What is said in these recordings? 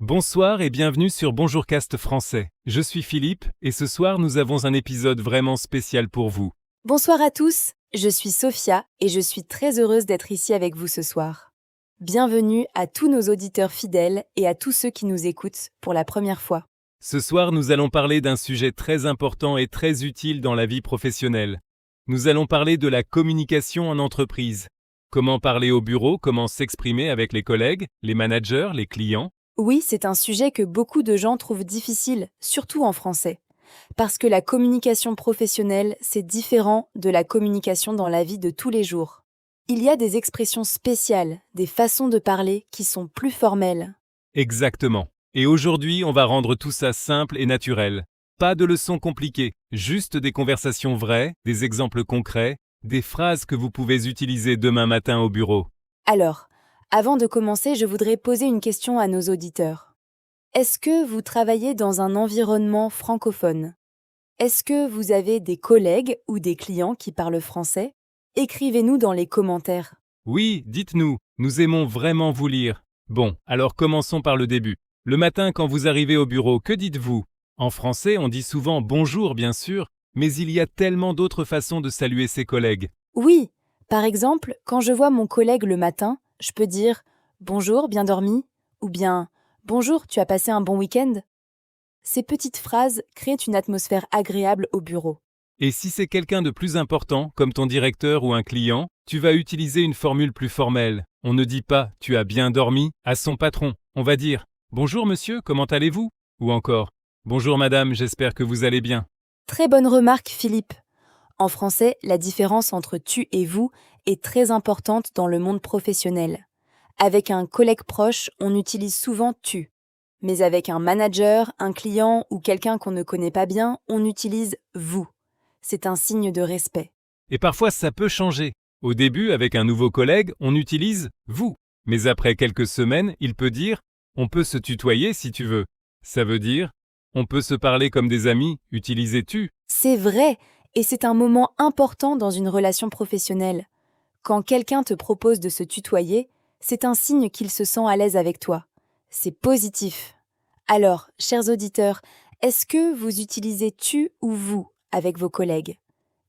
Bonsoir et bienvenue sur Bonjourcast français. Je suis Philippe et ce soir nous avons un épisode vraiment spécial pour vous. Bonsoir à tous, je suis Sophia et je suis très heureuse d'être ici avec vous ce soir. Bienvenue à tous nos auditeurs fidèles et à tous ceux qui nous écoutent pour la première fois. Ce soir nous allons parler d'un sujet très important et très utile dans la vie professionnelle. Nous allons parler de la communication en entreprise. Comment parler au bureau, comment s'exprimer avec les collègues, les managers, les clients. Oui, c'est un sujet que beaucoup de gens trouvent difficile, surtout en français. Parce que la communication professionnelle, c'est différent de la communication dans la vie de tous les jours. Il y a des expressions spéciales, des façons de parler qui sont plus formelles. Exactement. Et aujourd'hui, on va rendre tout ça simple et naturel. Pas de leçons compliquées, juste des conversations vraies, des exemples concrets, des phrases que vous pouvez utiliser demain matin au bureau. Alors, avant de commencer, je voudrais poser une question à nos auditeurs. Est-ce que vous travaillez dans un environnement francophone ? Est-ce que vous avez des collègues ou des clients qui parlent français ? Écrivez-nous dans les commentaires. Oui, dites-nous, nous aimons vraiment vous lire. Bon, alors commençons par le début. Le matin quand vous arrivez au bureau, que dites-vous ? En français, on dit souvent bonjour bien sûr, mais il y a tellement d'autres façons de saluer ses collègues. Oui, par exemple, quand je vois mon collègue le matin, je peux dire « Bonjour, bien dormi » ou bien « Bonjour, tu as passé un bon week-end » Ces petites phrases créent une atmosphère agréable au bureau. Et si c'est quelqu'un de plus important, comme ton directeur ou un client, tu vas utiliser une formule plus formelle. On ne dit pas « tu as bien dormi » à son patron. On va dire « Bonjour monsieur, comment allez-vous » ou encore « Bonjour madame, j'espère que vous allez bien ». Très bonne remarque, Philippe. En français, la différence entre tu et vous est très importante dans le monde professionnel. Avec un collègue proche, on utilise souvent tu. Mais avec un manager, un client ou quelqu'un qu'on ne connaît pas bien, on utilise vous. C'est un signe de respect. Et parfois ça peut changer. Au début, avec un nouveau collègue, on utilise « vous ». Mais après quelques semaines, il peut dire « on peut se tutoyer si tu veux ». Ça veut dire « on peut se parler comme des amis, utiliser tu ». C'est vrai, et c'est un moment important dans une relation professionnelle. Quand quelqu'un te propose de se tutoyer, c'est un signe qu'il se sent à l'aise avec toi. C'est positif. Alors, chers auditeurs, est-ce que vous utilisez tu ou vous avec vos collègues ?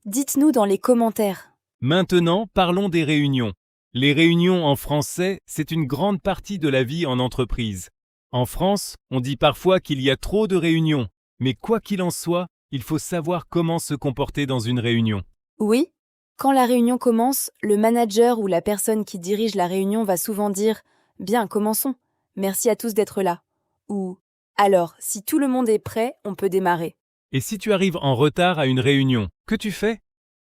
Dites-nous dans les commentaires. Maintenant, parlons des réunions. Les réunions en français, c'est une grande partie de la vie en entreprise. En France, on dit parfois qu'il y a trop de réunions, mais quoi qu'il en soit, il faut savoir comment se comporter dans une réunion. Oui, quand la réunion commence, le manager ou la personne qui dirige la réunion va souvent dire « Bien, commençons. Merci à tous d'être là. » ou « Alors, si tout le monde est prêt, on peut démarrer. » Et si tu arrives en retard à une réunion, que tu fais ?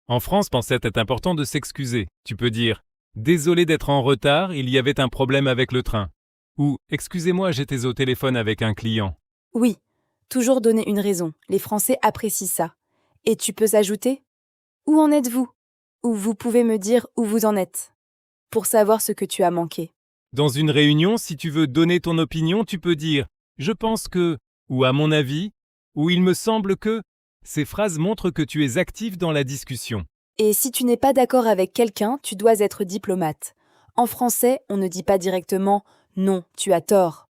En France, pensait être important de s'excuser. Tu peux dire « Désolé d'être en retard, il y avait un problème avec le train » ou « Excusez-moi, j'étais au téléphone avec un client ». Oui, toujours donner une raison. Les Français apprécient ça. Et tu peux ajouter « Où en êtes-vous » ou « Vous pouvez me dire où vous en êtes » pour savoir ce que tu as manqué. Dans une réunion, si tu veux donner ton opinion, tu peux dire « Je pense que » ou « À mon avis » ou « Il me semble que ». Ces phrases montrent que tu es actif dans la discussion. Et si tu n'es pas d'accord avec quelqu'un, tu dois être diplomate. En français, on ne dit pas directement « Non, tu as tort ».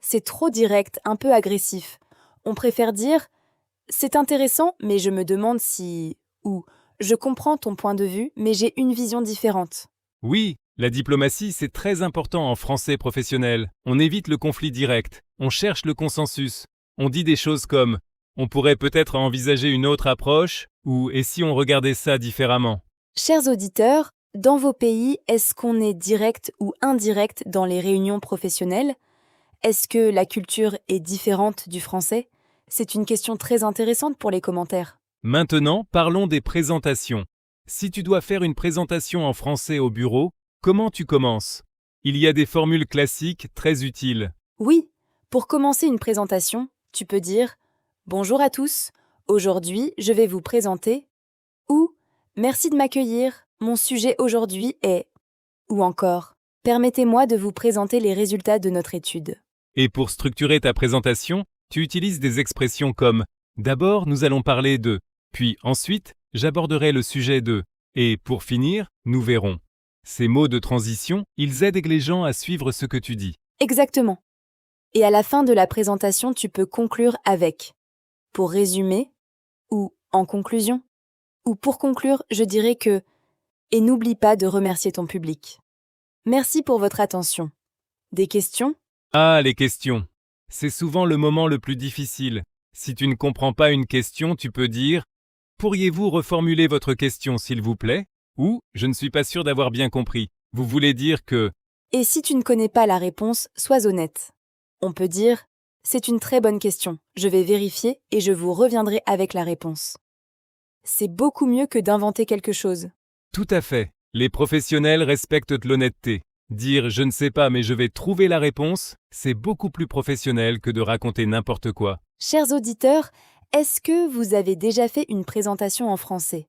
C'est trop direct, un peu agressif. On préfère dire « C'est intéressant, mais je me demande si… » ou « Je comprends ton point de vue, mais j'ai une vision différente. » Oui, la diplomatie, c'est très important en français professionnel. On évite le conflit direct, on cherche le consensus. On dit des choses comme « On pourrait peut-être envisager une autre approche » ou « Et si on regardait ça différemment ?» Chers auditeurs, dans vos pays, est-ce qu'on est direct ou indirect dans les réunions professionnelles ? Est-ce que la culture est différente du français ? C'est une question très intéressante pour les commentaires. Maintenant, parlons des présentations. Si tu dois faire une présentation en français au bureau, comment tu commences ? Il y a des formules classiques très utiles. Oui, pour commencer une présentation, tu peux dire « Bonjour à tous, aujourd'hui je vais vous présenter » ou « Merci de m'accueillir, mon sujet aujourd'hui est… » ou encore « Permettez-moi de vous présenter les résultats de notre étude. » Et pour structurer ta présentation, tu utilises des expressions comme « D'abord, nous allons parler de », puis ensuite, j'aborderai le sujet de, et pour finir, nous verrons. Ces mots de transition, ils aident les gens à suivre ce que tu dis. Exactement. Et à la fin de la présentation, tu peux conclure avec « pour résumer » ou « en conclusion ». Ou pour conclure, je dirais que « et n'oublie pas de remercier ton public ». Merci pour votre attention. Des questions? Ah, les questions. C'est souvent le moment le plus difficile. Si tu ne comprends pas une question, tu peux dire « Pourriez-vous reformuler votre question, s'il vous plaît ?» ou « Je ne suis pas sûr d'avoir bien compris. Vous voulez dire que… » Et si tu ne connais pas la réponse, sois honnête. On peut dire « C'est une très bonne question. Je vais vérifier et je vous reviendrai avec la réponse. » C'est beaucoup mieux que d'inventer quelque chose. Tout à fait. Les professionnels respectent l'honnêteté. Dire « je ne sais pas mais je vais trouver la réponse », c'est beaucoup plus professionnel que de raconter n'importe quoi. Chers auditeurs, est-ce que vous avez déjà fait une présentation en français?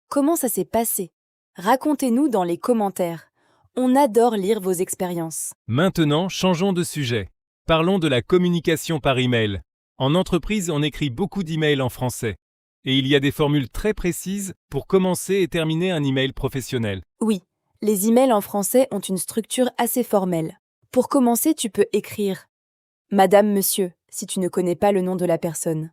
Comment ça s'est passé? Racontez-nous dans les commentaires. On adore lire vos expériences. Maintenant, changeons de sujet. Parlons de la communication par email. En entreprise, on écrit beaucoup d'emails en français. Et il y a des formules très précises pour commencer et terminer un email professionnel. Oui, les emails en français ont une structure assez formelle. Pour commencer, tu peux écrire « Madame, Monsieur » si tu ne connais pas le nom de la personne.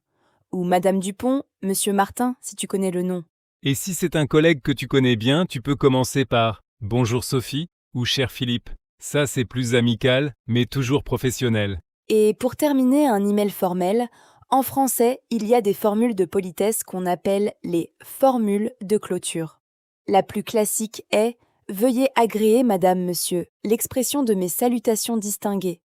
Ou « Madame Dupont, Monsieur Martin » si tu connais le nom. Et si c'est un collègue que tu connais bien, tu peux commencer par « Bonjour Sophie » ou « Cher Philippe ». Ça, c'est plus amical, mais toujours professionnel. Et pour terminer un email formel, en français, il y a des formules de politesse qu'on appelle les formules de clôture. La plus classique est « Veuillez agréer, Madame, Monsieur, l'expression de mes salutations distinguées ».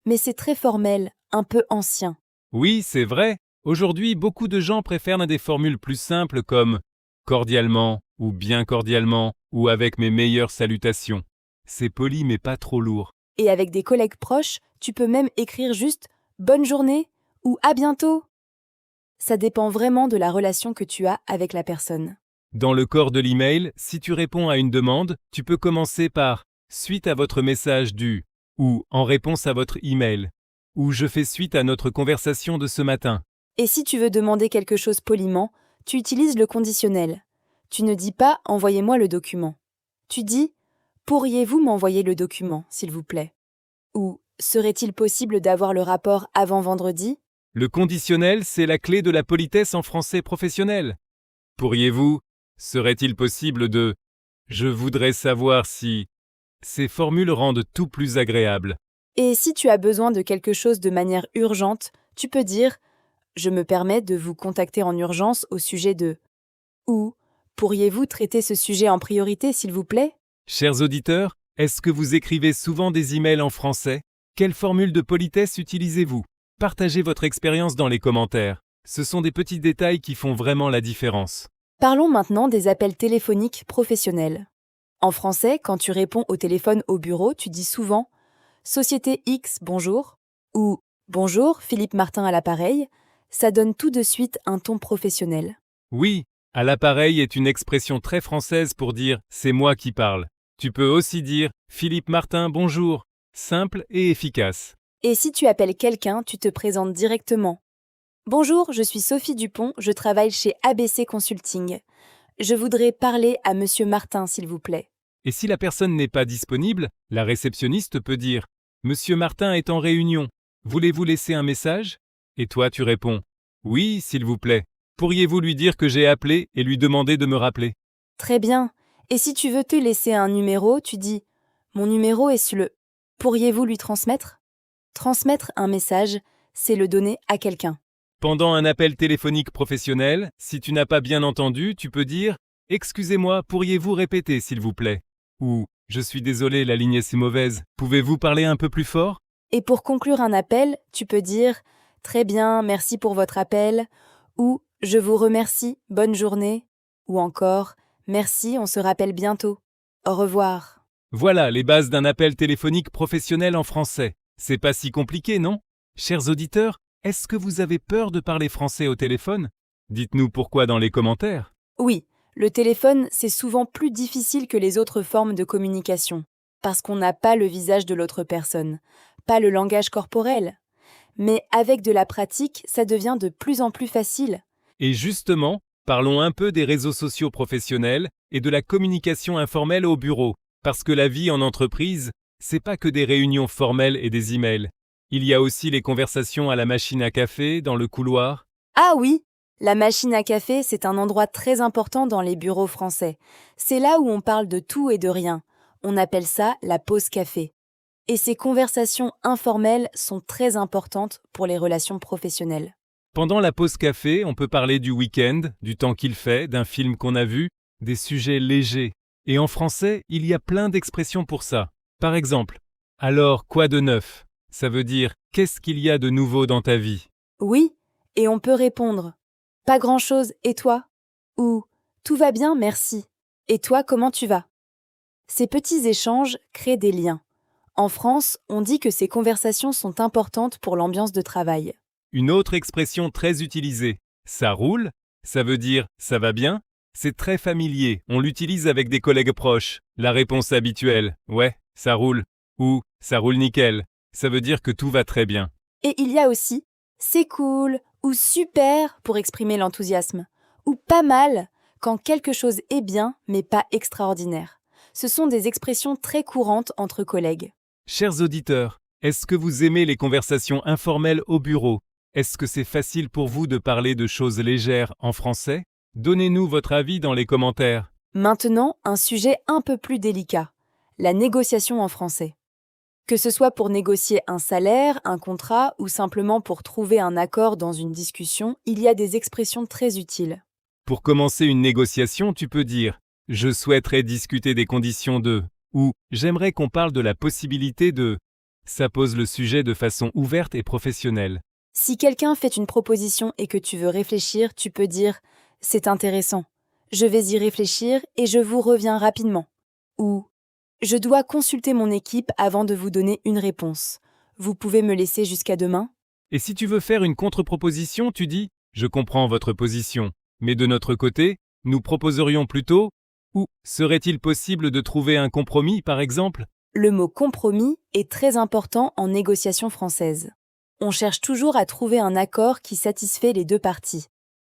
Mais c'est très formel, un peu ancien. Oui, c'est vrai. Aujourd'hui, beaucoup de gens préfèrent des formules plus simples comme « cordialement » ou « bien cordialement » ou « avec mes meilleures salutations ». C'est poli mais pas trop lourd. Et avec des collègues proches, tu peux même écrire juste « bonne journée » ou « à bientôt ». Ça dépend vraiment de la relation que tu as avec la personne. Dans le corps de l'email, si tu réponds à une demande, tu peux commencer par « suite à votre message du » ou « en réponse à votre email » ou « je fais suite à notre conversation de ce matin ». Et si tu veux demander quelque chose poliment, tu utilises le conditionnel. Tu ne dis pas « envoyez-moi le document ». Tu dis « pourriez-vous m'envoyer le document, s'il vous plaît » ou « serait-il possible d'avoir le rapport avant vendredi ?» Le conditionnel, c'est la clé de la politesse en français professionnel. Pourriez-vous, serait-il possible de, je voudrais savoir si… Ces formules rendent tout plus agréable. Et si tu as besoin de quelque chose de manière urgente, tu peux dire « je me permets de vous contacter en urgence au sujet de… » ou « pourriez-vous traiter ce sujet en priorité, s'il vous plaît ?» Chers auditeurs, est-ce que vous écrivez souvent des emails en français? Quelle formule de politesse utilisez-vous? Partagez votre expérience dans les commentaires. Ce sont des petits détails qui font vraiment la différence. Parlons maintenant des appels téléphoniques professionnels. En français, quand tu réponds au téléphone au bureau, tu dis souvent « Société X, bonjour » ou « Bonjour, Philippe Martin à l'appareil ». Ça donne tout de suite un ton professionnel. Oui, à l'appareil est une expression très française pour dire « c'est moi qui parle ». Tu peux aussi dire « Philippe Martin, bonjour ». Simple et efficace. Et si tu appelles quelqu'un, tu te présentes directement. Bonjour, je suis Sophie Dupont, je travaille chez ABC Consulting. Je voudrais parler à Monsieur Martin, s'il vous plaît. Et si la personne n'est pas disponible, la réceptionniste peut dire « Monsieur Martin est en réunion. Voulez-vous laisser un message ?» Et toi, tu réponds « Oui, s'il vous plaît. Pourriez-vous lui dire que j'ai appelé et lui demander de me rappeler ?» Très bien. Et si tu veux te laisser un numéro, tu dis « Mon numéro est sur le… » Pourriez-vous lui transmettre? Transmettre un message, c'est le donner à quelqu'un. Pendant un appel téléphonique professionnel, si tu n'as pas bien entendu, tu peux dire « Excusez-moi, pourriez-vous répéter, s'il vous plaît ?» ou « Je suis désolé, la ligne est si mauvaise. Pouvez-vous parler un peu plus fort ?» Et pour conclure un appel, tu peux dire « Très bien, merci pour votre appel » ou « Je vous remercie, bonne journée » ou encore « Merci, on se rappelle bientôt. Au revoir ». Voilà les bases d'un appel téléphonique professionnel en français. C'est pas si compliqué, non? Chers auditeurs, est-ce que vous avez peur de parler français au téléphone? Dites-nous pourquoi dans les commentaires. Oui, le téléphone, c'est souvent plus difficile que les autres formes de communication, parce qu'on n'a pas le visage de l'autre personne, pas le langage corporel. Mais avec de la pratique, ça devient de plus en plus facile. Et justement, parlons un peu des réseaux sociaux professionnels et de la communication informelle au bureau, parce que la vie en entreprise, c'est pas que des réunions formelles et des emails. Il y a aussi les conversations à la machine à café, dans le couloir. Ah oui, la machine à café, c'est un endroit très important dans les bureaux français. C'est là où on parle de tout et de rien. On appelle ça la pause café. Et ces conversations informelles sont très importantes pour les relations professionnelles. Pendant la pause café, on peut parler du week-end, du temps qu'il fait, d'un film qu'on a vu, des sujets légers. Et en français, il y a plein d'expressions pour ça. Par exemple, alors quoi de neuf? Ça veut dire qu'est-ce qu'il y a de nouveau dans ta vie? Oui, et on peut répondre pas grand-chose, et toi? Ou tout va bien, merci. Et toi, comment tu vas? Ces petits échanges créent des liens. En France, on dit que ces conversations sont importantes pour l'ambiance de travail. Une autre expression très utilisée, ça roule, ça veut dire ça va bien. C'est très familier, on l'utilise avec des collègues proches. La réponse habituelle, ouais, ça roule. Ou ça roule nickel, ça veut dire que tout va très bien. Et il y a aussi c'est cool ou super pour exprimer l'enthousiasme. Ou pas mal quand quelque chose est bien mais pas extraordinaire. Ce sont des expressions très courantes entre collègues. Chers auditeurs, est-ce que vous aimez les conversations informelles au bureau? Est-ce que c'est facile pour vous de parler de choses légères en français? Donnez-nous votre avis dans les commentaires. Maintenant, un sujet un peu plus délicat, la négociation en français. Que ce soit pour négocier un salaire, un contrat ou simplement pour trouver un accord dans une discussion, il y a des expressions très utiles. Pour commencer une négociation, tu peux dire « Je souhaiterais discuter des conditions de » ou « J'aimerais qu'on parle de la possibilité de ». Ça pose le sujet de façon ouverte et professionnelle. Si quelqu'un fait une proposition et que tu veux réfléchir, tu peux dire « C'est intéressant, je vais y réfléchir et je vous reviens rapidement » ou « Je dois consulter mon équipe avant de vous donner une réponse. Vous pouvez me laisser jusqu'à demain ?» Et si tu veux faire une contre-proposition, tu dis « Je comprends votre position, mais de notre côté, nous proposerions plutôt » ou « Serait-il possible de trouver un compromis, par exemple ?» Le mot « compromis » est très important en négociation française. On cherche toujours à trouver un accord qui satisfait les deux parties.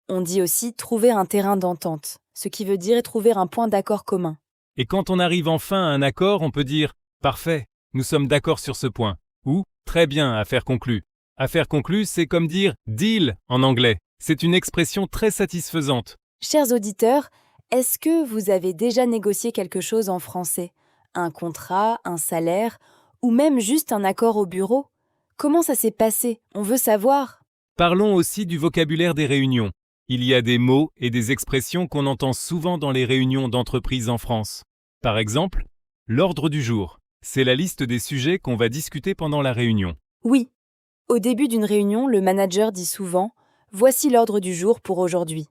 On dit aussi trouver un terrain d'entente, ce qui veut dire trouver un point d'accord commun. Et quand on arrive enfin à un accord, on peut dire « Parfait, nous sommes d'accord sur ce point » ou « Très bien, affaire conclue ». Affaire conclue, c'est comme dire « deal » en anglais. C'est une expression très satisfaisante. Chers auditeurs, est-ce que vous avez déjà négocié quelque chose en français? Un contrat, un salaire, ou même juste un accord au bureau? Comment ça s'est passé? On veut savoir. Parlons aussi du vocabulaire des réunions. Il y a des mots et des expressions qu'on entend souvent dans les réunions d'entreprise en France. Par exemple, l'ordre du jour. C'est la liste des sujets qu'on va discuter pendant la réunion. Oui. Au début d'une réunion, le manager dit souvent « Voici l'ordre du jour pour aujourd'hui ».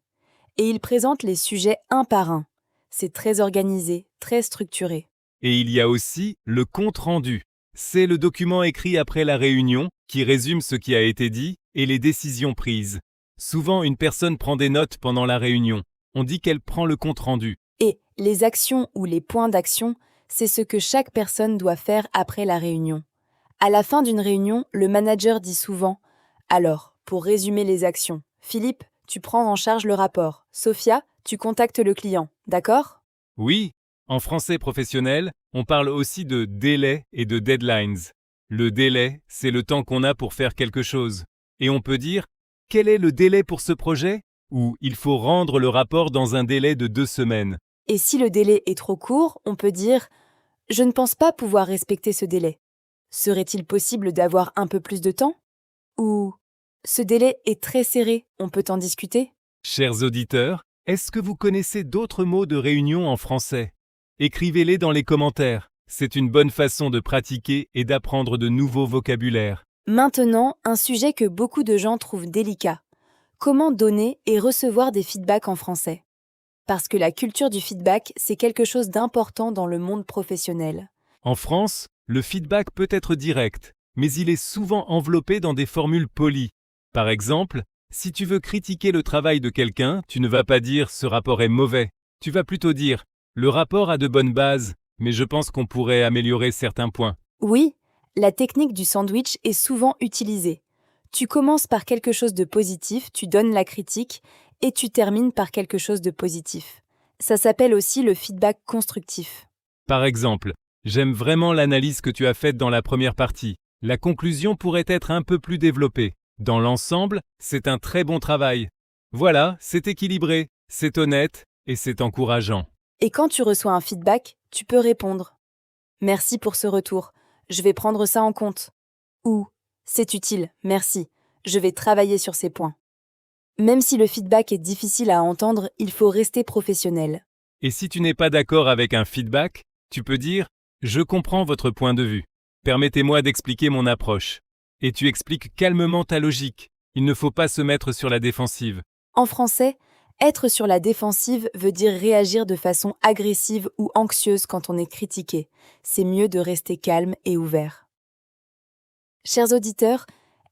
Et il présente les sujets un par un. C'est très organisé, très structuré. Et il y a aussi le compte-rendu. C'est le document écrit après la réunion qui résume ce qui a été dit et les décisions prises. Souvent, une personne prend des notes pendant la réunion. On dit qu'elle prend le compte-rendu. Et les actions ou les points d'action, c'est ce que chaque personne doit faire après la réunion. À la fin d'une réunion, le manager dit souvent « Alors, pour résumer les actions, Philippe, tu prends en charge le rapport. Sophia, tu contactes le client. D'accord ?» Oui, en français professionnel, on parle aussi de délai et de deadlines. Le délai, c'est le temps qu'on a pour faire quelque chose. Et on peut dire « Quel est le délai pour ce projet ?» ou « Il faut rendre le rapport dans un délai de 2 semaines. » Et si le délai est trop court, on peut dire « Je ne pense pas pouvoir respecter ce délai. Serait-il possible d'avoir un peu plus de temps ?» ou « Ce délai est très serré, on peut en discuter ?» Chers auditeurs, est-ce que vous connaissez d'autres mots de réunion en français? Écrivez-les dans les commentaires. C'est une bonne façon de pratiquer et d'apprendre de nouveaux vocabulaires. Maintenant, un sujet que beaucoup de gens trouvent délicat. Comment donner et recevoir des feedbacks en français? Parce que la culture du feedback, c'est quelque chose d'important dans le monde professionnel. En France, le feedback peut être direct, mais il est souvent enveloppé dans des formules polies. Par exemple, si tu veux critiquer le travail de quelqu'un, tu ne vas pas dire « ce rapport est mauvais ». Tu vas plutôt dire « le rapport a de bonnes bases, mais je pense qu'on pourrait améliorer certains points ». Oui, la technique du sandwich est souvent utilisée. Tu commences par quelque chose de positif, tu donnes la critique, et tu termines par quelque chose de positif. Ça s'appelle aussi le feedback constructif. Par exemple, j'aime vraiment l'analyse que tu as faite dans la première partie. La conclusion pourrait être un peu plus développée. Dans l'ensemble, c'est un très bon travail. Voilà, c'est équilibré, c'est honnête et c'est encourageant. Et quand tu reçois un feedback, tu peux répondre. Merci pour ce retour. Je vais prendre ça en compte. Ou c'est utile, merci. Je vais travailler sur ces points. Même si le feedback est difficile à entendre, il faut rester professionnel. Et si tu n'es pas d'accord avec un feedback, tu peux dire « Je comprends votre point de vue. Permettez-moi d'expliquer mon approche. » Et tu expliques calmement ta logique. Il ne faut pas se mettre sur la défensive. En français, être sur la défensive veut dire réagir de façon agressive ou anxieuse quand on est critiqué. C'est mieux de rester calme et ouvert. Chers auditeurs,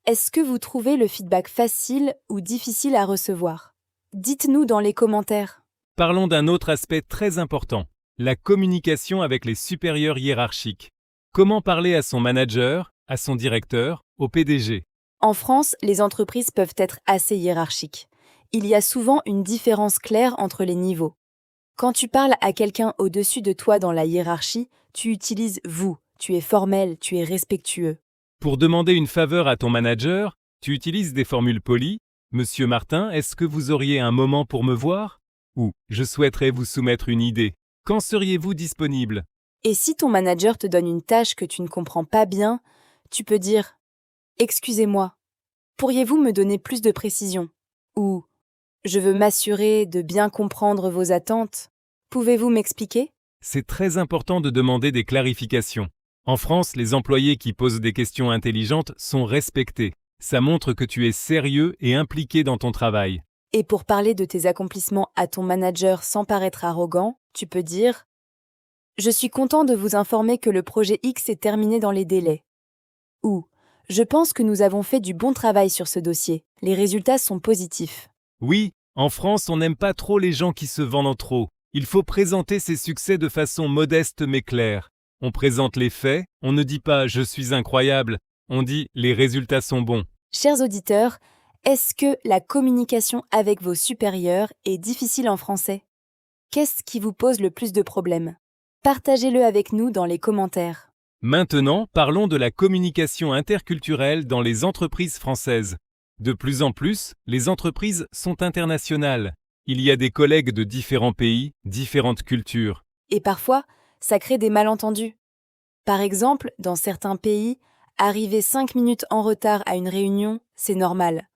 est-ce que vous trouvez le feedback facile ou difficile à recevoir? Dites-nous dans les commentaires. Parlons d'un autre aspect très important, la communication avec les supérieurs hiérarchiques. Comment parler à son manager, à son directeur, au PDG? En France, les entreprises peuvent être assez hiérarchiques. Il y a souvent une différence claire entre les niveaux. Quand tu parles à quelqu'un au-dessus de toi dans la hiérarchie, tu utilises « vous », tu es formel, tu es respectueux. Pour demander une faveur à ton manager, tu utilises des formules polies. « Monsieur Martin, est-ce que vous auriez un moment pour me voir ?» Ou « Je souhaiterais vous soumettre une idée. Quand seriez-vous disponible ?» Et si ton manager te donne une tâche que tu ne comprends pas bien, tu peux dire « Excusez-moi, pourriez-vous me donner plus de précision ?» ou « Je veux m'assurer de bien comprendre vos attentes. Pouvez-vous m'expliquer ?» C'est très important de demander des clarifications. En France, les employés qui posent des questions intelligentes sont respectés. Ça montre que tu es sérieux et impliqué dans ton travail. Et pour parler de tes accomplissements à ton manager sans paraître arrogant, tu peux dire « Je suis content de vous informer que le projet X est terminé dans les délais. » Ou « Je pense que nous avons fait du bon travail sur ce dossier. Les résultats sont positifs. » Oui, en France, on n'aime pas trop les gens qui se vendent trop. Il faut présenter ses succès de façon modeste mais claire. On présente les faits, on ne dit pas « je suis incroyable », on dit « les résultats sont bons ». Chers auditeurs, est-ce que la communication avec vos supérieurs est difficile en français? Qu'est-ce qui vous pose le plus de problèmes? Partagez-le avec nous dans les commentaires. Maintenant, parlons de la communication interculturelle dans les entreprises françaises. De plus en plus, les entreprises sont internationales. Il y a des collègues de différents pays, différentes cultures. Et parfois, ça crée des malentendus. Par exemple, dans certains pays, arriver 5 minutes en retard à une réunion, c'est normal.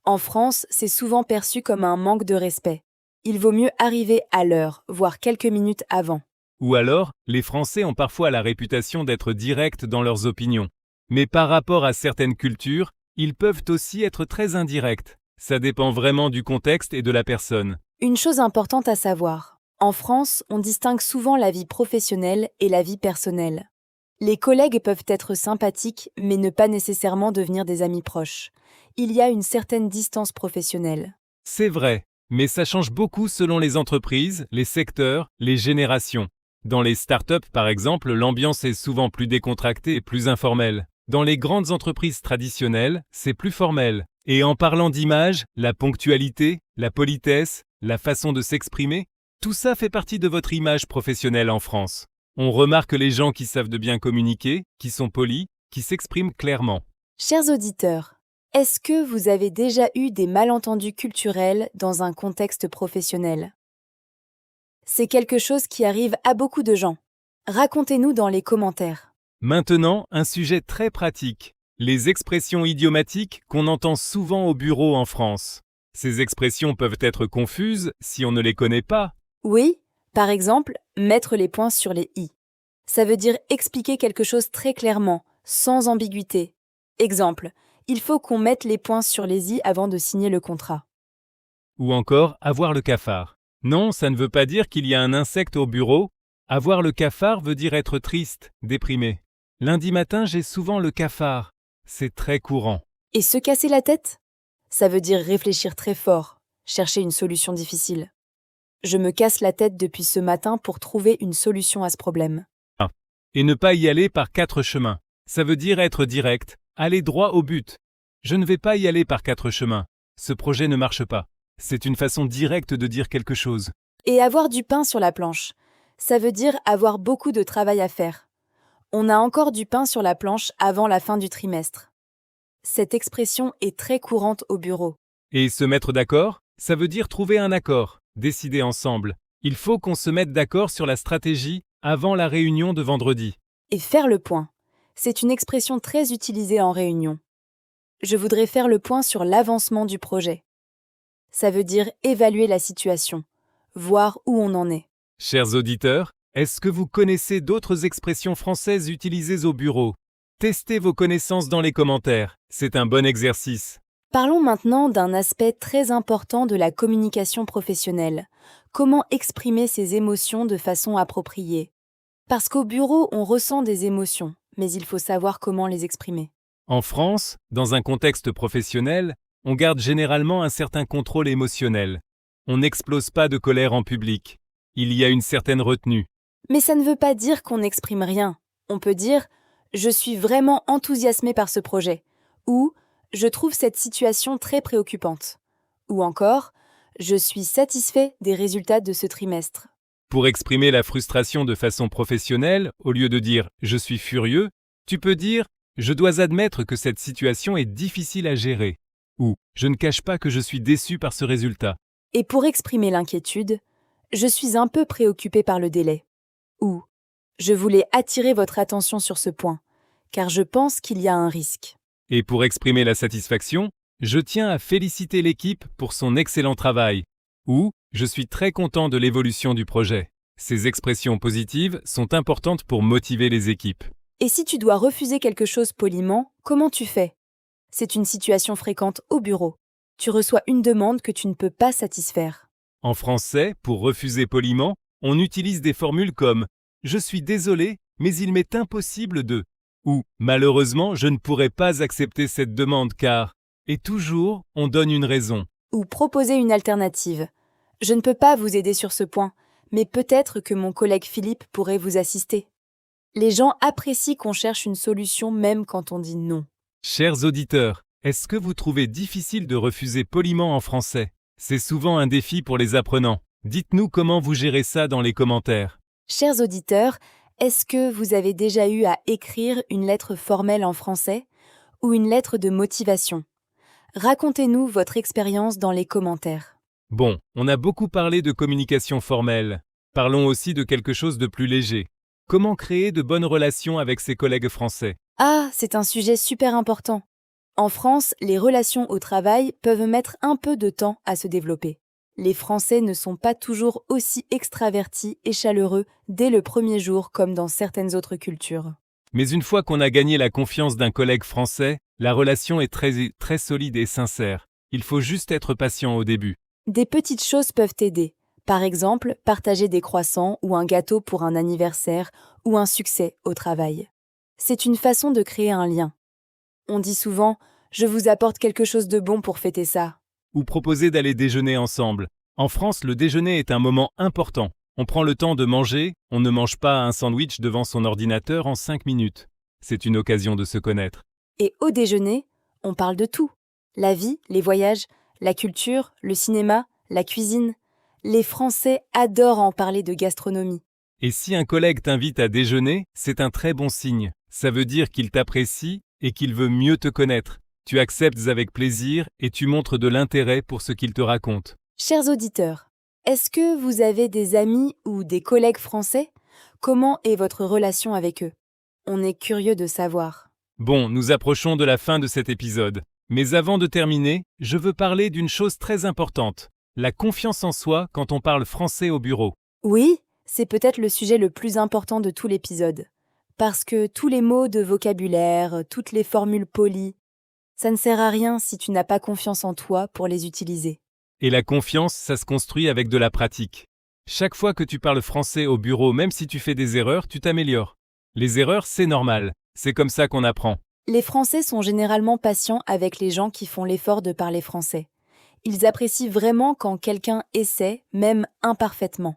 En France, c'est souvent perçu comme un manque de respect. Il vaut mieux arriver à l'heure, voire quelques minutes avant. Ou alors, les Français ont parfois la réputation d'être directs dans leurs opinions. Mais par rapport à certaines cultures, ils peuvent aussi être très indirects. Ça dépend vraiment du contexte et de la personne. Une chose importante à savoir. En France, on distingue souvent la vie professionnelle et la vie personnelle. Les collègues peuvent être sympathiques, mais ne pas nécessairement devenir des amis proches. Il y a une certaine distance professionnelle. C'est vrai, mais ça change beaucoup selon les entreprises, les secteurs, les générations. Dans les startups, par exemple, l'ambiance est souvent plus décontractée et plus informelle. Dans les grandes entreprises traditionnelles, c'est plus formel. Et en parlant d'image, la ponctualité, la politesse, la façon de s'exprimer, tout ça fait partie de votre image professionnelle en France. On remarque les gens qui savent de bien communiquer, qui sont polis, qui s'expriment clairement. Chers auditeurs, est-ce que vous avez déjà eu des malentendus culturels dans un contexte professionnel? C'est quelque chose qui arrive à beaucoup de gens. Racontez-nous dans les commentaires. Maintenant, un sujet très pratique. Les expressions idiomatiques qu'on entend souvent au bureau en France. Ces expressions peuvent être confuses si on ne les connaît pas. Oui, par exemple, mettre les points sur les i. Ça veut dire expliquer quelque chose très clairement, sans ambiguïté. Exemple, il faut qu'on mette les points sur les i avant de signer le contrat. Ou encore, avoir le cafard. Non, ça ne veut pas dire qu'il y a un insecte au bureau. Avoir le cafard veut dire être triste, déprimé. Lundi matin, j'ai souvent le cafard. C'est très courant. Et se casser la tête? Ça veut dire réfléchir très fort, chercher une solution difficile. Je me casse la tête depuis ce matin pour trouver une solution à ce problème. Et ne pas y aller par 4 chemins. Ça veut dire être direct, aller droit au but. Je ne vais pas y aller par 4 chemins. Ce projet ne marche pas. C'est une façon directe de dire quelque chose. Et avoir du pain sur la planche. Ça veut dire avoir beaucoup de travail à faire. On a encore du pain sur la planche avant la fin du trimestre. Cette expression est très courante au bureau. Et se mettre d'accord, ça veut dire trouver un accord, décider ensemble. Il faut qu'on se mette d'accord sur la stratégie avant la réunion de vendredi. Et faire le point. C'est une expression très utilisée en réunion. Je voudrais faire le point sur l'avancement du projet. Ça veut dire évaluer la situation, voir où on en est. Chers auditeurs, est-ce que vous connaissez d'autres expressions françaises utilisées au bureau? Testez vos connaissances dans les commentaires, c'est un bon exercice. Parlons maintenant d'un aspect très important de la communication professionnelle. Comment exprimer ses émotions de façon appropriée? Parce qu'au bureau, on ressent des émotions, mais il faut savoir comment les exprimer. En France, dans un contexte professionnel, on garde généralement un certain contrôle émotionnel. On n'explose pas de colère en public. Il y a une certaine retenue. Mais ça ne veut pas dire qu'on n'exprime rien. On peut dire « Je suis vraiment enthousiasmé par ce projet » ou « Je trouve cette situation très préoccupante » ou encore « Je suis satisfait des résultats de ce trimestre ». Pour exprimer la frustration de façon professionnelle, au lieu de dire « je suis furieux », tu peux dire « je dois admettre que cette situation est difficile à gérer » ou « je ne cache pas que je suis déçu par ce résultat ». Et pour exprimer l'inquiétude, je suis un peu préoccupé par le délai. Ou je voulais attirer votre attention sur ce point, car je pense qu'il y a un risque. Et pour exprimer la satisfaction, je tiens à féliciter l'équipe pour son excellent travail. Ou je suis très content de l'évolution du projet. Ces expressions positives sont importantes pour motiver les équipes. Et si tu dois refuser quelque chose poliment, comment tu fais? C'est une situation fréquente au bureau. Tu reçois une demande que tu ne peux pas satisfaire. En français, pour refuser poliment, on utilise des formules comme « Je suis désolé, mais il m'est impossible de » ou « Malheureusement, je ne pourrai pas accepter cette demande car… » Et toujours, on donne une raison. Ou proposer une alternative. Je ne peux pas vous aider sur ce point, mais peut-être que mon collègue Philippe pourrait vous assister. Les gens apprécient qu'on cherche une solution même quand on dit non. Chers auditeurs, est-ce que vous trouvez difficile de refuser poliment en français? C'est souvent un défi pour les apprenants. Dites-nous comment vous gérez ça dans les commentaires. Chers auditeurs, est-ce que vous avez déjà eu à écrire une lettre formelle en français ou une lettre de motivation? Racontez-nous votre expérience dans les commentaires. Bon, on a beaucoup parlé de communication formelle. Parlons aussi de quelque chose de plus léger. Comment créer de bonnes relations avec ses collègues français? Ah, c'est un sujet super important. En France, les relations au travail peuvent mettre un peu de temps à se développer. Les Français ne sont pas toujours aussi extravertis et chaleureux dès le premier jour comme dans certaines autres cultures. Mais une fois qu'on a gagné la confiance d'un collègue français, la relation est très solide et sincère. Il faut juste être patient au début. Des petites choses peuvent aider. Par exemple, partager des croissants ou un gâteau pour un anniversaire ou un succès au travail. C'est une façon de créer un lien. On dit souvent « Je vous apporte quelque chose de bon pour fêter ça ». Ou proposer d'aller déjeuner ensemble. En France, le déjeuner est un moment important. On prend le temps de manger, on ne mange pas un sandwich devant son ordinateur en 5 minutes. C'est une occasion de se connaître. Et au déjeuner, on parle de tout. La vie, les voyages, la culture, le cinéma, la cuisine. Les Français adorent en parler de gastronomie. Et si un collègue t'invite à déjeuner, c'est un très bon signe. Ça veut dire qu'il t'apprécie et qu'il veut mieux te connaître. Tu acceptes avec plaisir et tu montres de l'intérêt pour ce qu'il te raconte. Chers auditeurs, est-ce que vous avez des amis ou des collègues français? Comment est votre relation avec eux? On est curieux de savoir. Bon, nous approchons de la fin de cet épisode. Mais avant de terminer, je veux parler d'une chose très importante. La confiance en soi quand on parle français au bureau. Oui, c'est peut-être le sujet le plus important de tout l'épisode. Parce que tous les mots de vocabulaire, toutes les formules polies, ça ne sert à rien si tu n'as pas confiance en toi pour les utiliser. Et la confiance, ça se construit avec de la pratique. Chaque fois que tu parles français au bureau, même si tu fais des erreurs, tu t'améliores. Les erreurs, c'est normal. C'est comme ça qu'on apprend. Les Français sont généralement patients avec les gens qui font l'effort de parler français. Ils apprécient vraiment quand quelqu'un essaie, même imparfaitement.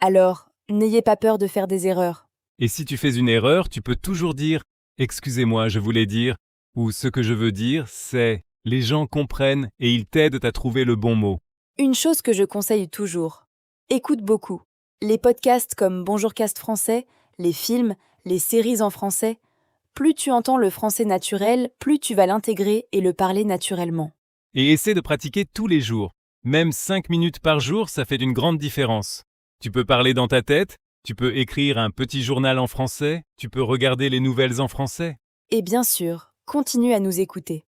Alors, n'ayez pas peur de faire des erreurs. Et si tu fais une erreur, tu peux toujours dire « Excusez-moi, je voulais dire » ou « Ce que je veux dire, c'est… » Les gens comprennent et ils t'aident à trouver le bon mot. Une chose que je conseille toujours. Écoute beaucoup. Les podcasts comme Bonjour Cast Français, les films, les séries en français. Plus tu entends le français naturel, plus tu vas l'intégrer et le parler naturellement. Et essaie de pratiquer tous les jours. Même 5 minutes par jour, ça fait une grande différence. Tu peux parler dans ta tête, tu peux écrire un petit journal en français, tu peux regarder les nouvelles en français. Et bien sûr, continue à nous écouter.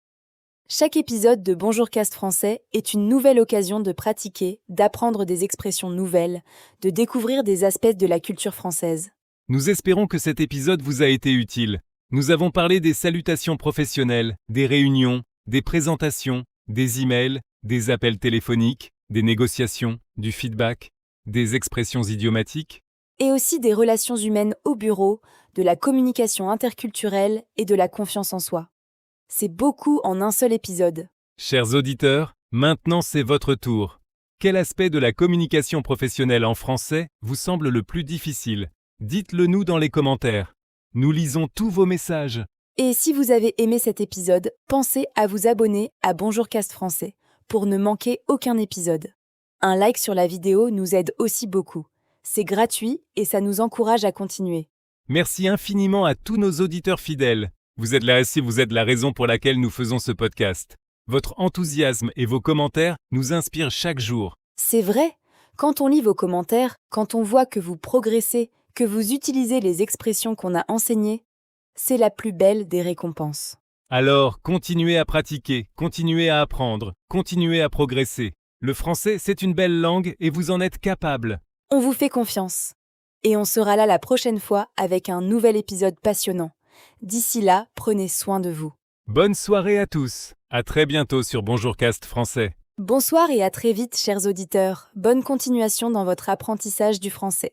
Chaque épisode de Bonjour Cast Français est une nouvelle occasion de pratiquer, d'apprendre des expressions nouvelles, de découvrir des aspects de la culture française. Nous espérons que cet épisode vous a été utile. Nous avons parlé des salutations professionnelles, des réunions, des présentations, des emails, des appels téléphoniques, des négociations, du feedback, des expressions idiomatiques. Et aussi des relations humaines au bureau, de la communication interculturelle et de la confiance en soi. C'est beaucoup en un seul épisode. Chers auditeurs, maintenant c'est votre tour. Quel aspect de la communication professionnelle en français vous semble le plus difficile? Dites-le nous dans les commentaires. Nous lisons tous vos messages. Et si vous avez aimé cet épisode, pensez à vous abonner à Bonjour Cast Français pour ne manquer aucun épisode. Un like sur la vidéo nous aide aussi beaucoup. C'est gratuit et ça nous encourage à continuer. Merci infiniment à tous nos auditeurs fidèles. Vous êtes la raison pour laquelle nous faisons ce podcast. Votre enthousiasme et vos commentaires nous inspirent chaque jour. C'est vrai, quand on lit vos commentaires, quand on voit que vous progressez, que vous utilisez les expressions qu'on a enseignées, c'est la plus belle des récompenses. Alors, continuez à pratiquer, continuez à apprendre, continuez à progresser. Le français, c'est une belle langue et vous en êtes capable. On vous fait confiance. Et on sera là la prochaine fois avec un nouvel épisode passionnant. D'ici là, prenez soin de vous. Bonne soirée à tous. À très bientôt sur Bonjour Cast Français. Bonsoir et à très vite, chers auditeurs. Bonne continuation dans votre apprentissage du français.